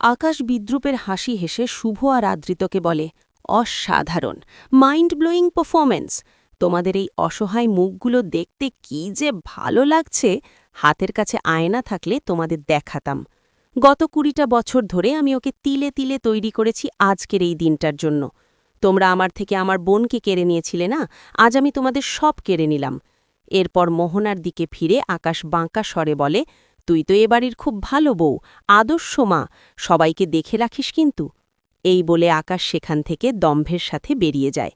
আকাশ বিদ্রূপের হাসি হেসে শুভ আর আদৃতকে বলে, অসাধারণ, মাইন্ড ব্লোয়িং পারফরম্যান্স। তোমাদের এই অসহায় মুখগুলো দেখতে কি যে ভালো লাগছে, হাতের কাছে আয়না থাকলে তোমাদের দেখাতাম। গত ২০টা বছর ধরে আমি ওকে তিলে তিলে তৈরি করেছি আজকের এই দিনটার জন্য। তোমরা আমার থেকে আমার বোনকে কেড়ে নিয়েছিলে না, আজ আমি তোমাদের সব কেড়ে নিলাম। এরপর মোহনার দিকে ফিরে আকাশ বাঁকা স্বরে বলে, তুই তো এ বাড়ির খুব ভালো বউ, আদর্শ মা, সবাইকে দেখে রাখিস কিন্তু। এই বলে আকাশ সেখান থেকে দম্ভের সাথে বেরিয়ে যায়।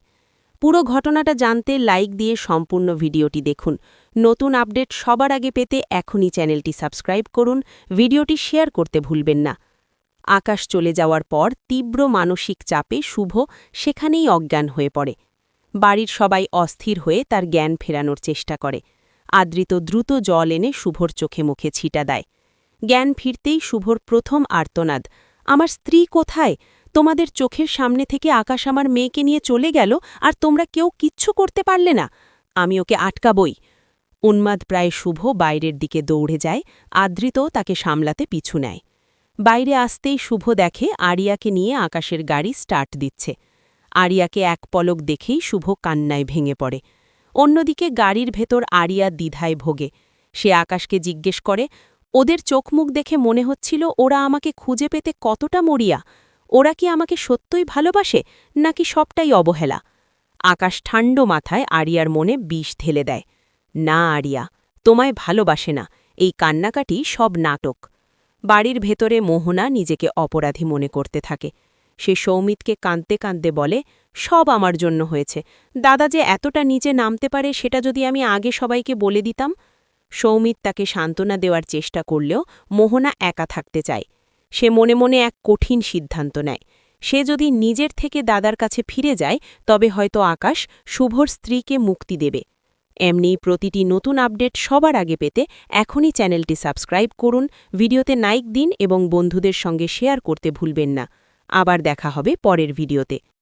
পুরো ঘটনাটা জানতে লাইক দিয়ে সম্পূর্ণ ভিডিওটি দেখুন। নতুন আপডেট সবার আগে পেতে এখনই চ্যানেলটি সাবস্ক্রাইব করুন, ভিডিওটি শেয়ার করতে ভুলবেন না। আকাশ চলে যাওয়ার পর তীব্র মানসিক চাপে শুভ সেখানেই অজ্ঞান হয়ে পড়ে। বাড়ির সবাই অস্থির হয়ে তার জ্ঞান ফেরানোর চেষ্টা করে। আদৃত দ্রুত জল এনে শুভর চোখে মুখে ছিটা দেয়। জ্ঞান ফিরতেই শুভর প্রথম আর্তনাদ, আমার স্ত্রী কোথায়? তোমাদের চোখের সামনে থেকে আকাশ আমার মেয়েকে নিয়ে চলে গেল, আর তোমরা কেউ কিচ্ছু করতে পারলে না। আমি ওকে আটকাবই। উন্মাদ প্রায় শুভ বাইরের দিকে দৌড়ে যায়, আদৃত তাকে সামলাতে পিছু নেয়। বাইরে আসতেই শুভ দেখে আরিয়াকে নিয়ে আকাশের গাড়ি স্টার্ট দিচ্ছে। আরিয়াকে এক পলক দেখেই শুভ কান্নায় ভেঙে পড়ে। অন্যদিকে গাড়ির ভেতর আরিয়া দ্বিধায় ভোগে। সে আকাশকে জিজ্ঞেস করে, ওদের চোখমুখ দেখে মনে হচ্ছিল ওরা আমাকে খুঁজে পেতে কতটা মরিয়া। ওরা কি আমাকে সত্যই ভালোবাসে, নাকি সবটাই অবহেলা? আকাশ ঠান্ডা মাথায় আরিয়ার মনে বিষ ঢেলে দেয়। না আরিয়া, তোমায় ভালোবাসে না, এই কান্নাকাটি সব নাটক। বাড়ির ভেতরে মোহনা নিজেকে অপরাধী মনে করতে থাকে। সে সৌমিতকে কাঁদতে কাঁদতে বলে, সব আমার জন্য হয়েছে। দাদা যে এতটা নিচে নামতে পারে সেটা যদি আমি আগে সবাইকে বলে দিতাম। সৌমিত তাকে সান্ত্বনা দেওয়ার চেষ্টা করলেও মোহনা একা থাকতে চায়। সে মনে মনে এক কঠিন সিদ্ধান্ত নেয়। সে যদি নিজের থেকে দাদার কাছে ফিরে যায়, তবে হয়তো আকাশ শুভর স্ত্রীকে মুক্তি দেবে। এমনিই প্রতিটি নতুন আপডেট সবার আগে পেতে এখনই চ্যানেলটি সাবস্ক্রাইব করুন, ভিডিওতে লাইক দিন এবং বন্ধুদের সঙ্গে শেয়ার করতে ভুলবেন না। আবার দেখা হবে পরের ভিডিওতে।